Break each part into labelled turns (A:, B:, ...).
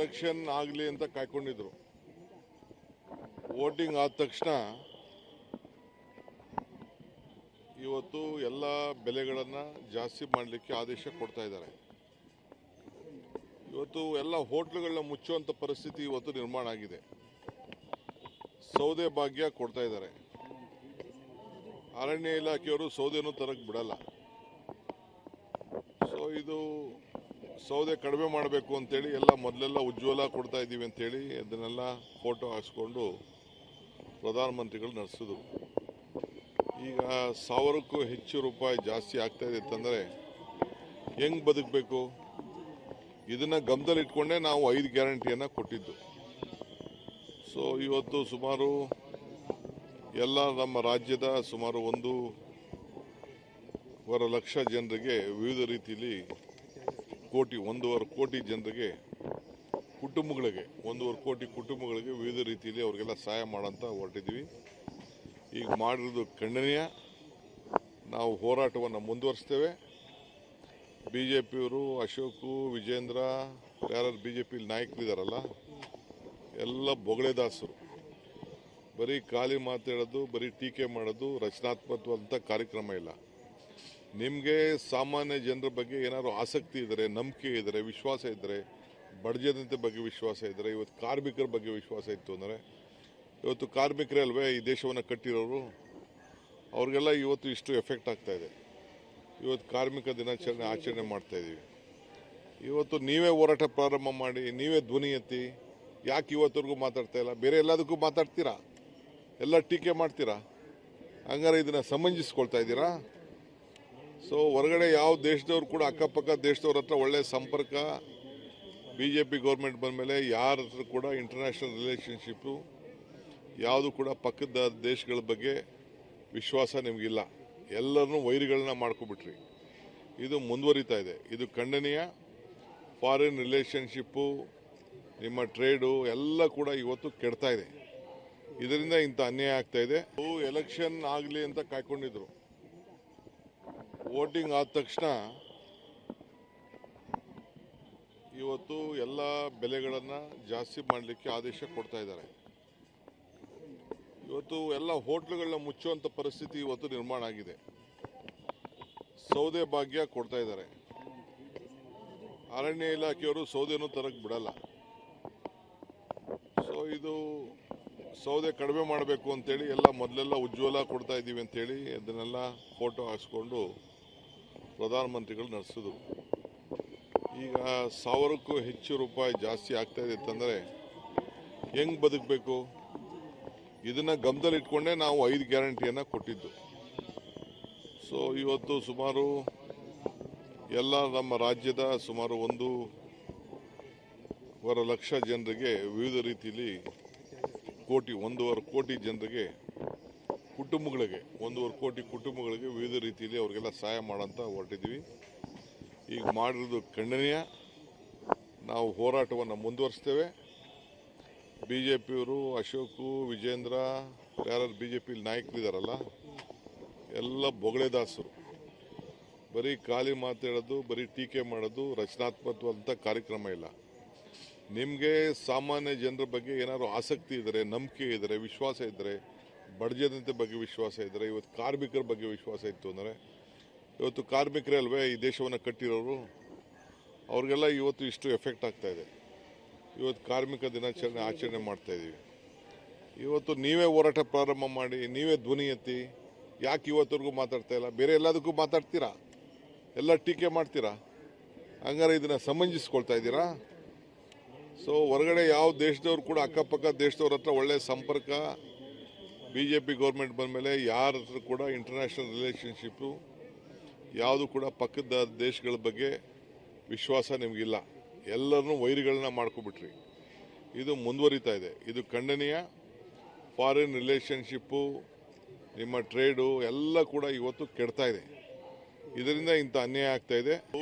A: Election ಆಗಲಿ ಅಂತ ಕಾಯ್ಕೊಂಡಿದ್ರು. Voting ಆದ ತಕ್ಷಣ ಇವತ್ತು ಎಲ್ಲ ಬೆಲೆಗಳನ್ನು ಜಾಸ್ತಿ ಮಾಡಲಿಕ್ಕೆ ಆದೇಶ ಕೊಡ್ತಾ ಇದ್ದಾರೆ. ಇವತ್ತು ಎಲ್ಲ ಹೋಟ್ಲುಗಳನ್ನ ಮುಚ್ಚುವಂಥ ಪರಿಸ್ಥಿತಿ ಇವತ್ತು ನಿರ್ಮಾಣ ಆಗಿದೆ. ಸೌದೆ ಭಾಗ್ಯ ಕೊಡ್ತಾ ಇದ್ದಾರೆ. ಅರಣ್ಯ ಇಲಾಖೆಯವರು ಸೌದೆನೂ ತರಕ್ಕೆ ಬಿಡಲ್ಲ. ಸೊ ಇದು ಸೌದೆ ಕಡಿಮೆ ಮಾಡಬೇಕು ಅಂತೇಳಿ ಎಲ್ಲ ಮೊದಲೆಲ್ಲ ಉಜ್ವಲ ಕೊಡ್ತಾ ಇದ್ದೀವಿ ಅಂತೇಳಿ ಅದನ್ನೆಲ್ಲ ಫೋಟೋ ಹಾಕ್ಸ್ಕೊಂಡು ಪ್ರಧಾನಮಂತ್ರಿಗಳು ನಡೆಸಿದ್ರು. ಈಗ 1000ಕ್ಕೂ ಹೆಚ್ಚು ರೂಪಾಯಿ ಜಾಸ್ತಿ ಆಗ್ತಾ ಇದೆ ಅಂತಂದರೆ ಹೆಂಗೆ ಬದುಕಬೇಕು? ಇದನ್ನು ಗಮನದಲ್ಲಿಟ್ಕೊಂಡೇ ನಾವು 5 ಗ್ಯಾರಂಟಿಯನ್ನು ಕೊಟ್ಟಿದ್ದು. ಸೊ ಇವತ್ತು ಸುಮಾರು ಎಲ್ಲ ನಮ್ಮ ರಾಜ್ಯದ ಸುಮಾರು 1.25 ಲಕ್ಷ ಜನರಿಗೆ ವಿವಿಧ ರೀತಿಯಲ್ಲಿ 1.5 ಕೋಟಿ ಜನರಿಗೆ ಕುಟುಂಬಗಳಿಗೆ 1.25 ಕೋಟಿ ಕುಟುಂಬಗಳಿಗೆ ವಿವಿಧ ರೀತಿಯಲ್ಲಿ ಅವರಿಗೆಲ್ಲ ಸಹಾಯ ಮಾಡೋಂತ ಹೊರಟಿದ್ದೀವಿ. ಈಗ ಮಾಡಿರೋದು ಖಂಡನೀಯ. ನಾವು ಹೋರಾಟವನ್ನು ಮುಂದುವರಿಸ್ತೇವೆ. BJPಯವರು ಅಶೋಕು, ವಿಜೇಂದ್ರ, ಯಾರು BJP ನಾಯಕರಿದ್ದಾರಲ್ಲ ಎಲ್ಲ ಬೊಗಳೆದಾಸರು. ಬರೀ ಖಾಲಿ ಮಾತಾಡೋದು, ಬರೀ ಟೀಕೆ ಮಾಡೋದು, ರಚನಾತ್ಮಕವಾದಂಥ ಕಾರ್ಯಕ್ರಮ ಇಲ್ಲ. ನಿಮಗೆ ಸಾಮಾನ್ಯ ಜನರ ಬಗ್ಗೆ ಏನಾದರೂ ಆಸಕ್ತಿ ಇದ್ದರೆ, ನಂಬಿಕೆ ಇದ್ದರೆ, ವಿಶ್ವಾಸ ಇದ್ದರೆ, ಬಡ ಜನತೆ ಬಗ್ಗೆ ವಿಶ್ವಾಸ ಇದ್ದರೆ, ಇವತ್ತು ಕಾರ್ಮಿಕರ ಬಗ್ಗೆ ವಿಶ್ವಾಸ ಇತ್ತು ಅಂದರೆ, ಇವತ್ತು ಕಾರ್ಮಿಕರೇ ಅಲ್ವೇ ಈ ದೇಶವನ್ನು ಕಟ್ಟಿರೋರು, ಅವ್ರಿಗೆಲ್ಲ ಇವತ್ತು ಇಷ್ಟು ಎಫೆಕ್ಟ್ ಆಗ್ತಾ ಇದೆ. ಇವತ್ತು ಕಾರ್ಮಿಕ ದಿನಾಚರಣೆ ಆಚರಣೆ ಮಾಡ್ತಾ ಇದ್ದೀವಿ. ಇವತ್ತು ನೀವೇ ಹೋರಾಟ ಪ್ರಾರಂಭ ಮಾಡಿ, ನೀವೇ ಧ್ವನಿ ಎತ್ತಿ. ಯಾಕೆ ಇವತ್ತವರೆಗೂ ಮಾತಾಡ್ತಾ ಇಲ್ಲ? ಬೇರೆ ಎಲ್ಲದಕ್ಕೂ ಮಾತಾಡ್ತೀರಾ, ಎಲ್ಲ ಟೀಕೆ ಮಾಡ್ತೀರಾ. ಹಂಗಾರೆ ಇದನ್ನು ಸಮಂಜಿಸ್ಕೊಳ್ತಾ ಇದ್ದೀರಾ? ಸೊ ಹೊರಗಡೆ ಯಾವ ದೇಶದವ್ರು ಕೂಡ ಅಕ್ಕಪಕ್ಕ ದೇಶದವ್ರ ಹತ್ರ ಒಳ್ಳೆ ಸಂಪರ್ಕ BJP ಗೌರ್ಮೆಂಟ್ ಬಂದ ಮೇಲೆ ಯಾರ ಹತ್ರ ಕೂಡ ಇಂಟರ್ನ್ಯಾಷನಲ್ ರಿಲೇಷನ್ಶಿಪ್ಪು ಯಾವುದು ಕೂಡ ಪಕ್ಕದ ದೇಶಗಳ ಬಗ್ಗೆ ವಿಶ್ವಾಸ ನಿಮಗಿಲ್ಲ. ಎಲ್ಲರನ್ನೂ ವೈರಿಗಳನ್ನ ಮಾಡ್ಕೊಬಿಟ್ರಿ. ಇದು ಮುಂದುವರಿತಾ ಇದೆ. ಇದು ಖಂಡನೀಯ. ಫಾರಿನ್ ರಿಲೇಷನ್ಶಿಪ್ಪು, ನಿಮ್ಮ ಟ್ರೇಡು ಎಲ್ಲ ಕೂಡ ಇವತ್ತು ಕೆಡ್ತಾ ಇದೆ. ಇದರಿಂದ ಇಂಥ ಅನ್ಯಾಯ ಆಗ್ತಾ ಇದೆ. ಎಲೆಕ್ಷನ್ ಆಗಲಿ ಅಂತ ಕಾಯ್ಕೊಂಡಿದ್ರು. ವೋಟಿಂಗ್ ಆದ ತಕ್ಷಣ ಇವತ್ತು ಎಲ್ಲ ಬೆಲೆಗಳನ್ನು ಜಾಸ್ತಿ ಮಾಡಲಿಕ್ಕೆ ಆದೇಶ ಕೊಡ್ತಾ ಇದ್ದಾರೆ. ಇವತ್ತು ಎಲ್ಲ ಹೋಟ್ಲುಗಳನ್ನ ಮುಚ್ಚುವಂಥ ಪರಿಸ್ಥಿತಿ ಇವತ್ತು ನಿರ್ಮಾಣ ಆಗಿದೆ. ಸೌದೆ ಭಾಗ್ಯ ಕೊಡ್ತಾ ಇದ್ದಾರೆ. ಅರಣ್ಯ ಇಲಾಖೆಯವರು ಸೌದೆನೂ ತರಕ್ಕೆ ಬಿಡಲ್ಲ. ಸೊ ಇದು ಸೌದೆ ಕಡಿಮೆ ಮಾಡಬೇಕು ಅಂತೇಳಿ ಎಲ್ಲ ಮೊದಲೆಲ್ಲ ಉಜ್ವಲ ಕೊಡ್ತಾ ಇದ್ದೀವಿ ಅಂತೇಳಿ ಅದನ್ನೆಲ್ಲ ಫೋಟೋ ಹಾಕ್ಸ್ಕೊಂಡು ಪ್ರಧಾನಮಂತ್ರಿಗಳು ನಡೆಸಿದ್ರು. ಈಗ 1000ಕ್ಕೂ ಹೆಚ್ಚು ರೂಪಾಯಿ ಜಾಸ್ತಿ ಆಗ್ತಾ ಇದೆ ಅಂತಂದರೆ ಹೆಂಗೆ ಬದುಕಬೇಕು? ಇದನ್ನು ಗಮನದಲ್ಲಿಟ್ಕೊಂಡೇ ನಾವು 5 ಗ್ಯಾರಂಟಿಯನ್ನು ಕೊಟ್ಟಿದ್ದು. ಸೊ ಇವತ್ತು ಸುಮಾರು ಎಲ್ಲ ನಮ್ಮ ರಾಜ್ಯದ ಸುಮಾರು 1.25 ಲಕ್ಷ ಜನರಿಗೆ ವಿವಿಧ ರೀತಿಯಲ್ಲಿ 1.25 ಕೋಟಿ ಜನರಿಗೆ ಕುಟುಂಬಗಳಿಗೆ 1.25 ಕೋಟಿ ಕುಟುಂಬಗಳಿಗೆ ವಿವಿಧ ರೀತಿಯಲ್ಲಿ ಅವರಿಗೆಲ್ಲ ಸಹಾಯ ಮಾಡೋಂತ ಹೊರಟಿದ್ದೀವಿ. ಈಗ ಮಾಡಿರೋದು ಖಂಡನೀಯ. ನಾವು ಹೋರಾಟವನ್ನು ಮುಂದುವರಿಸ್ತೇವೆ. BJPಯವರು ಅಶೋಕು, ವಿಜೇಂದ್ರ, ಯಾರು BJP ನಾಯಕರಿದ್ದಾರಲ್ಲ ಎಲ್ಲ ಬೊಗಳೆದಾಸರು. ಬರೀ ಖಾಲಿ ಮಾತಾಡೋದು, ಬರೀ ಟೀಕೆ ಮಾಡೋದು, ರಚನಾತ್ಮಕವಾದಂಥ ಕಾರ್ಯಕ್ರಮ ಇಲ್ಲ. ನಿಮಗೆ ಸಾಮಾನ್ಯ ಜನರ ಬಗ್ಗೆ ಏನಾದರೂ ಆಸಕ್ತಿ ಇದ್ದರೆ, ನಂಬಿಕೆ ಇದ್ದರೆ, ವಿಶ್ವಾಸ ಇದ್ದರೆ, ಬಡ ಜನತೆ ಬಗ್ಗೆ ವಿಶ್ವಾಸ ಇದ್ದರೆ, ಇವತ್ತು ಕಾರ್ಮಿಕರ ಬಗ್ಗೆ ವಿಶ್ವಾಸ ಇತ್ತು ಅಂದರೆ, ಇವತ್ತು ಕಾರ್ಮಿಕರೇ ಅಲ್ವೇ ಈ ದೇಶವನ್ನು ಕಟ್ಟಿರೋರು, ಅವ್ರಿಗೆಲ್ಲ ಇವತ್ತು ಇಷ್ಟು ಎಫೆಕ್ಟ್ ಆಗ್ತಾ ಇದೆ. ಇವತ್ತು ಕಾರ್ಮಿಕ ದಿನಾಚರಣೆ ಆಚರಣೆ ಮಾಡ್ತಾ ಇದ್ದೀವಿ. ಇವತ್ತು ನೀವೇ ಹೋರಾಟ ಪ್ರಾರಂಭ ಮಾಡಿ, ನೀವೇ ಧ್ವನಿ ಎತ್ತಿ. ಯಾಕೆ ಇವತ್ತವರೆಗೂ ಮಾತಾಡ್ತಾ ಇಲ್ಲ? ಬೇರೆ ಎಲ್ಲದಕ್ಕೂ ಮಾತಾಡ್ತೀರಾ, ಎಲ್ಲ ಟೀಕೆ ಮಾಡ್ತೀರಾ. ಹಂಗಾರೆ ಇದನ್ನು ಸಮಂಜಿಸ್ಕೊಳ್ತಾ ಇದ್ದೀರಾ? ಸೊ ಹೊರಗಡೆ ಯಾವ ದೇಶದವ್ರು ಕೂಡ ಅಕ್ಕಪಕ್ಕ ದೇಶದವ್ರ ಹತ್ರ ಒಳ್ಳೆ ಸಂಪರ್ಕ BJP ಗೌರ್ಮೆಂಟ್ ಬಂದ ಮೇಲೆ ಯಾರ ಹತ್ರ ಕೂಡ ಇಂಟರ್ನ್ಯಾಷನಲ್ ರಿಲೇಷನ್ಶಿಪ್ಪು ಯಾವುದು ಕೂಡ ಪಕ್ಕದ ದೇಶಗಳ ಬಗ್ಗೆ ವಿಶ್ವಾಸ ನಿಮಗಿಲ್ಲ. ಎಲ್ಲರನ್ನೂ ವೈರಿಗಳನ್ನ ಮಾಡ್ಕೊಬಿಟ್ರಿ. ಇದು ಮುಂದುವರಿತಾ ಇದೆ. ಇದು ಖಂಡನೀಯ. ಫಾರಿನ್ ರಿಲೇಷನ್ಶಿಪ್ಪು, ನಿಮ್ಮ ಟ್ರೇಡು ಎಲ್ಲ ಕೂಡ ಇವತ್ತು ಕೆಡ್ತಾ ಇದೆ. ಇದರಿಂದ ಇಂಥ ಅನ್ಯಾಯ ಆಗ್ತಾ ಇದೆ.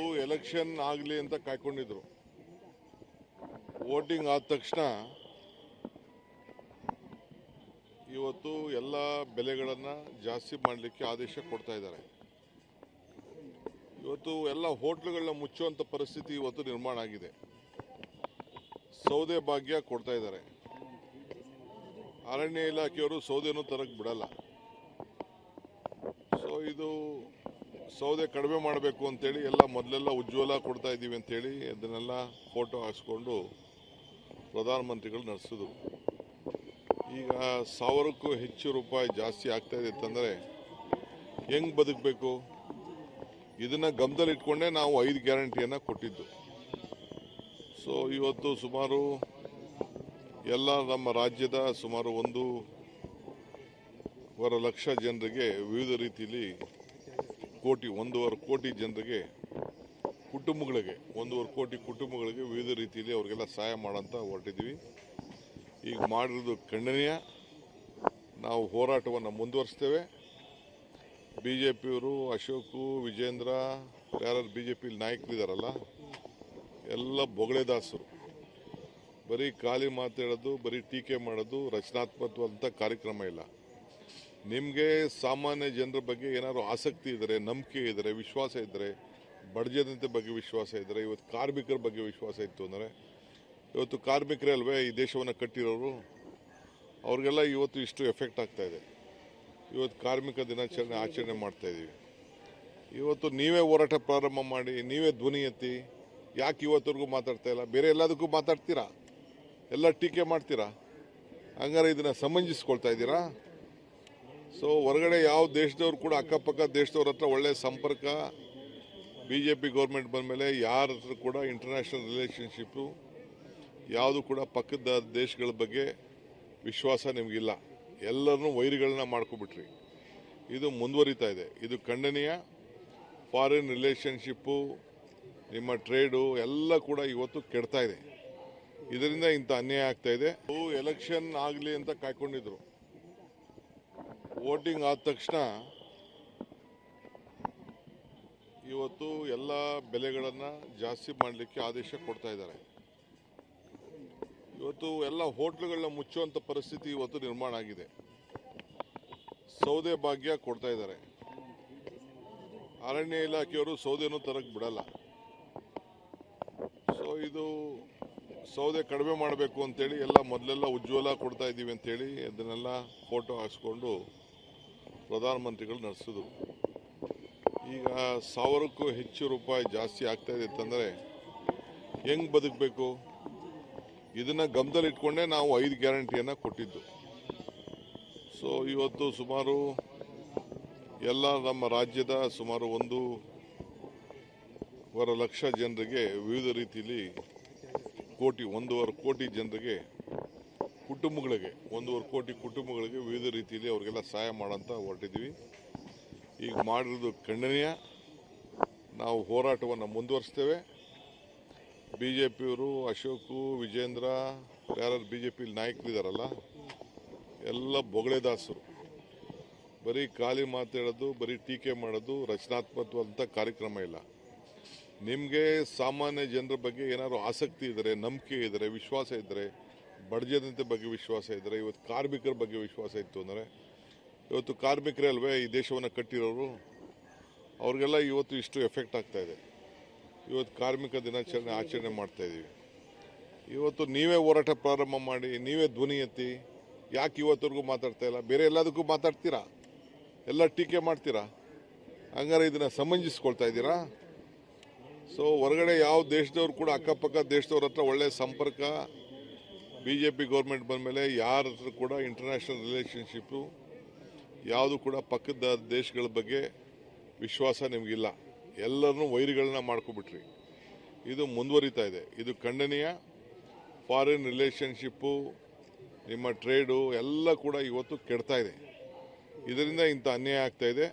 A: ಎಲೆಕ್ಷನ್ ಆಗಲಿ ಅಂತ ಕಾಯ್ಕೊಂಡಿದ್ರು. ವೋಟಿಂಗ್ ಆದ ತಕ್ಷಣ ಇವತ್ತು ಎಲ್ಲ ಬೆಲೆಗಳನ್ನು ಜಾಸ್ತಿ ಮಾಡಲಿಕ್ಕೆ ಆದೇಶ ಕೊಡ್ತಾ ಇದ್ದಾರೆ. ಇವತ್ತು ಎಲ್ಲ ಹೋಟ್ಲುಗಳನ್ನ ಮುಚ್ಚುವಂಥ ಪರಿಸ್ಥಿತಿ ಇವತ್ತು ನಿರ್ಮಾಣ ಆಗಿದೆ. ಸೌದೆ ಭಾಗ್ಯ ಕೊಡ್ತಾ ಇದ್ದಾರೆ. ಅರಣ್ಯ ಇಲಾಖೆಯವರು ಸೌದೆನೂ ತರಕ್ಕೆ ಬಿಡಲ್ಲ. ಸೊ ಇದು ಸೌದೆ ಕಡಿಮೆ ಮಾಡಬೇಕು ಅಂತೇಳಿ ಎಲ್ಲ ಮೊದಲೆಲ್ಲ ಉಜ್ವಲ ಕೊಡ್ತಾ ಇದ್ದೀವಿ ಅಂತೇಳಿ ಅದನ್ನೆಲ್ಲ ಫೋಟೋ ಹಾಕ್ಸ್ಕೊಂಡು ಪ್ರಧಾನಮಂತ್ರಿಗಳು ನಡೆಸಿದ್ರು. ಈಗ 1000ಕ್ಕೂ ಹೆಚ್ಚು ರೂಪಾಯಿ ಜಾಸ್ತಿ ಆಗ್ತಾ ಇದೆ ಅಂತಂದರೆ ಹೆಂಗೆ ಬದುಕಬೇಕು? ಇದನ್ನು ಗಮನದಲ್ಲಿ ಇಟ್ಕೊಂಡೇ ನಾವು 5 ಗ್ಯಾರಂಟಿಯನ್ನು ಕೊಟ್ಟಿದ್ದು. ಸೊ ಇವತ್ತು ಸುಮಾರು ಎಲ್ಲ ನಮ್ಮ ರಾಜ್ಯದ ಸುಮಾರು 1.25 ಲಕ್ಷ ಜನರಿಗೆ ವಿವಿಧ ರೀತಿಯಲ್ಲಿ 1.5 ಕೋಟಿ ಜನರಿಗೆ ಕುಟುಂಬಗಳಿಗೆ 1.25 ಕೋಟಿ ಕುಟುಂಬಗಳಿಗೆ ವಿವಿಧ ರೀತಿಯಲ್ಲಿ ಅವರಿಗೆಲ್ಲ ಸಹಾಯ ಮಾಡೋಂತ ಹೊರಟಿದ್ದೀವಿ. ಈಗ ಮಾಡಿರೋದು ಖಂಡನೀಯ. ನಾವು ಹೋರಾಟವನ್ನು ಮುಂದುವರಿಸ್ತೇವೆ. BJPಯವರು ಅಶೋಕು, ವಿಜೇಂದ್ರ, ಯಾರು BJP ನಾಯಕರಿದ್ದಾರಲ್ಲ ಎಲ್ಲ ಬೊಗಳೆದಾಸರು. ಬರೀ ಖಾಲಿ ಮಾತಾಡೋದು, ಬರೀ ಟೀಕೆ ಮಾಡೋದು, ರಚನಾತ್ಮಕವಾದಂಥ ಕಾರ್ಯಕ್ರಮ ಇಲ್ಲ. ನಿಮಗೆ ಸಾಮಾನ್ಯ ಜನರ ಬಗ್ಗೆ ಏನಾದರೂ ಆಸಕ್ತಿ ಇದ್ದರೆ, ನಂಬಿಕೆ ಇದ್ದರೆ, ವಿಶ್ವಾಸ ಇದ್ದರೆ, ಬಡ ಜನತೆ ಬಗ್ಗೆ ವಿಶ್ವಾಸ ಇದ್ದರೆ, ಇವತ್ತು ಕಾರ್ಮಿಕರ ಬಗ್ಗೆ ವಿಶ್ವಾಸ ಇತ್ತು ಅಂದರೆ, ಇವತ್ತು ಕಾರ್ಮಿಕರೇ ಅಲ್ವೇ ಈ ದೇಶವನ್ನು ಕಟ್ಟಿರೋರು, ಅವ್ರಿಗೆಲ್ಲ ಇವತ್ತು ಇಷ್ಟು ಎಫೆಕ್ಟ್ ಆಗ್ತಾ ಇದೆ. ಇವತ್ತು ಕಾರ್ಮಿಕ ದಿನಾಚರಣೆ ಆಚರಣೆ ಮಾಡ್ತಾ ಇದ್ದೀವಿ. ಇವತ್ತು ನೀವೇ ಹೋರಾಟ ಪ್ರಾರಂಭ ಮಾಡಿ, ನೀವೇ ಧ್ವನಿ ಎತ್ತಿ. ಯಾಕೆ ಇವತ್ತವರೆಗೂ ಮಾತಾಡ್ತಾ ಇಲ್ಲ? ಬೇರೆ ಎಲ್ಲದಕ್ಕೂ ಮಾತಾಡ್ತೀರಾ, ಎಲ್ಲ ಟೀಕೆ ಮಾಡ್ತೀರಾ. ಹಂಗಾರೆ ಇದನ್ನು ಸಮಂಜಿಸ್ಕೊಳ್ತಾ ಇದ್ದೀರಾ? ಸೊ ಹೊರಗಡೆ ಯಾವ ದೇಶದವ್ರು ಕೂಡ ಅಕ್ಕಪಕ್ಕ ದೇಶದವ್ರ ಹತ್ರ ಒಳ್ಳೆಯ ಸಂಪರ್ಕ BJP ಗೌರ್ಮೆಂಟ್ ಬಂದ ಮೇಲೆ ಯಾರ ಹತ್ರ ಕೂಡ ಇಂಟರ್ನ್ಯಾಷನಲ್ ರಿಲೇಷನ್ಶಿಪ್ಪು ಯಾವುದು ಕೂಡ ಪಕ್ಕದ ದೇಶಗಳ ಬಗ್ಗೆ ವಿಶ್ವಾಸ ನಿಮಗಿಲ್ಲ. ಎಲ್ಲರನ್ನೂ ವೈರಿಗಳನ್ನ ಮಾಡ್ಕೊಬಿಟ್ರಿ. ಇದು ಮುಂದುವರಿತಾ ಇದೆ. ಇದು ಖಂಡನೀಯ. ಫಾರಿನ್ ರಿಲೇಷನ್ಶಿಪ್ಪು, ನಿಮ್ಮ ಟ್ರೇಡು ಎಲ್ಲ ಕೂಡ ಇವತ್ತು ಕೆಡ್ತಾ ಇದೆ. ಇದರಿಂದ ಇಂಥ ಅನ್ಯಾಯ ಆಗ್ತಾ ಇದೆ. ಎಲೆಕ್ಷನ್ ಆಗಲಿ ಅಂತ ಕಾಯ್ಕೊಂಡಿದ್ರು. ವೋಟಿಂಗ್ ಆದ ತಕ್ಷಣ ಇವತ್ತು ಎಲ್ಲ ಬೆಲೆಗಳನ್ನು ಜಾಸ್ತಿ ಮಾಡಲಿಕ್ಕೆ ಆದೇಶ ಕೊಡ್ತಾ ಇದ್ದಾರೆ. ಇವತ್ತು ಎಲ್ಲ ಹೋಟ್ಲುಗಳನ್ನ ಮುಚ್ಚುವಂಥ ಪರಿಸ್ಥಿತಿ ಇವತ್ತು ನಿರ್ಮಾಣ ಆಗಿದೆ. ಸೌದೆ ಭಾಗ್ಯ ಕೊಡ್ತಾ ಇದ್ದಾರೆ. ಅರಣ್ಯ ಇಲಾಖೆಯವರು ಸೌದೆನೂ ತರಕ್ಕೆ ಬಿಡಲ್ಲ. ಸೊ ಇದು ಸೌದೆ ಕಡಿಮೆ ಮಾಡಬೇಕು ಅಂತೇಳಿ ಎಲ್ಲ ಮೊದಲೆಲ್ಲ ಉಜ್ವಲ ಕೊಡ್ತಾ ಇದ್ದೀವಿ ಅಂತೇಳಿ ಅದನ್ನೆಲ್ಲ ಫೋಟೋ ಹಾಕ್ಸ್ಕೊಂಡು ಪ್ರಧಾನಮಂತ್ರಿಗಳು ನಡೆಸಿದ್ರು. ಈಗ 1000ಕ್ಕೂ ಹೆಚ್ಚು ರೂಪಾಯಿ ಜಾಸ್ತಿ ಆಗ್ತಾ ಇದೆ ಅಂತಂದರೆ ಹೆಂಗೆ ಬದುಕಬೇಕು? ಇದನ್ನು ಗಮನದಲ್ಲಿ ಇಟ್ಕೊಂಡೇ ನಾವು 5 ಗ್ಯಾರಂಟಿಯನ್ನು ಕೊಟ್ಟಿದ್ದು. ಸೊ ಇವತ್ತು ಸುಮಾರು ಎಲ್ಲ ನಮ್ಮ ರಾಜ್ಯದ ಸುಮಾರು 1.25 ಲಕ್ಷ ಜನರಿಗೆ ವಿವಿಧ ರೀತಿಯಲ್ಲಿ 1.25 ಕೋಟಿ ಜನರಿಗೆ ಕುಟುಂಬಗಳಿಗೆ 1.25 ಕೋಟಿ ಕುಟುಂಬಗಳಿಗೆ ವಿವಿಧ ರೀತಿಯಲ್ಲಿ ಅವರಿಗೆಲ್ಲ ಸಹಾಯ ಮಾಡೋಂತ ಹೊರಟಿದ್ದೀವಿ. ಈಗ ಮಾಡಿರೋದು ಖಂಡನೀಯ. ನಾವು ಹೋರಾಟವನ್ನು ಮುಂದುವರಿಸ್ತೇವೆ. BJPಯವರು ಅಶೋಕು, ವಿಜೇಂದ್ರ, ಯಾರು BJP ನಾಯಕರಿದ್ದಾರಲ್ಲ ಎಲ್ಲ ಬೊಗಳೆದಾಸರು. ಬರೀ ಖಾಲಿ ಮಾತಾಡೋದು, ಬರೀ ಟೀಕೆ ಮಾಡೋದು, ರಚನಾತ್ಮಕವಾದಂಥ ಕಾರ್ಯಕ್ರಮ ಇಲ್ಲ. ನಿಮಗೆ ಸಾಮಾನ್ಯ ಜನರ ಬಗ್ಗೆ ಏನಾದರೂ ಆಸಕ್ತಿ ಇದ್ದರೆ, ನಂಬಿಕೆ ಇದ್ದರೆ, ವಿಶ್ವಾಸ ಇದ್ದರೆ, ಬಡ ಜನತೆ ಬಗ್ಗೆ ವಿಶ್ವಾಸ ಇದ್ದರೆ, ಇವತ್ತು ಕಾರ್ಮಿಕರ ಬಗ್ಗೆ ವಿಶ್ವಾಸ ಇತ್ತು ಅಂದರೆ, ಇವತ್ತು ಕಾರ್ಮಿಕರೇ ಅಲ್ವೇ ಈ ದೇಶವನ್ನು ಕಟ್ಟಿರೋರು, ಅವ್ರಿಗೆಲ್ಲ ಇವತ್ತು ಇಷ್ಟು ಎಫೆಕ್ಟ್ ಆಗ್ತಾ ಇದೆ. ಇವತ್ತು ಕಾರ್ಮಿಕ ದಿನಾಚರಣೆ ಆಚರಣೆ ಮಾಡ್ತಾ ಇದ್ದೀವಿ. ಇವತ್ತು ನೀವೇ ಹೋರಾಟ ಪ್ರಾರಂಭ ಮಾಡಿ, ನೀವೇ ಧ್ವನಿ ಎತ್ತಿ. ಯಾಕೆ ಇವತ್ತವರೆಗೂ ಮಾತಾಡ್ತಾ ಇಲ್ಲ? ಬೇರೆ ಎಲ್ಲದಕ್ಕೂ ಮಾತಾಡ್ತೀರಾ, ಎಲ್ಲ ಟೀಕೆ ಮಾಡ್ತೀರಾ. ಹಂಗಾರೆ ಇದನ್ನು ಸಮಂಜಿಸ್ಕೊಳ್ತಾ ಇದ್ದೀರಾ? ಸೊ ಹೊರಗಡೆ ಯಾವ ದೇಶದವ್ರು ಕೂಡ ಅಕ್ಕಪಕ್ಕ ದೇಶದವ್ರ ಹತ್ರ ಒಳ್ಳೆಯ ಸಂಪರ್ಕ BJP ಗೌರ್ಮೆಂಟ್ ಬಂದ ಮೇಲೆ ಯಾರ ಹತ್ರ ಕೂಡ ಇಂಟರ್ನ್ಯಾಷನಲ್ ರಿಲೇಷನ್ಶಿಪ್ಪು ಯಾವುದು ಕೂಡ ಪಕ್ಕದ ದೇಶಗಳ ಬಗ್ಗೆ ವಿಶ್ವಾಸ ನಿಮಗಿಲ್ಲ. ಎಲ್ಲರನ್ನೂ ವೈರಿಗಳನ್ನ ಮಾಡ್ಕೊಬಿಟ್ರಿ. ಇದು ಮುಂದುವರಿತಾ ಇದೆ. ಇದು ಖಂಡನೀಯ. ಫಾರಿನ್ ರಿಲೇಷನ್ಶಿಪ್ಪು, ನಿಮ್ಮ ಟ್ರೇಡು ಎಲ್ಲ ಕೂಡ ಇವತ್ತು ಕೆಡ್ತಾ ಇದೆ. ಇದರಿಂದ ಇಂಥ ಅನ್ಯಾಯ ಆಗ್ತಾ ಇದೆ.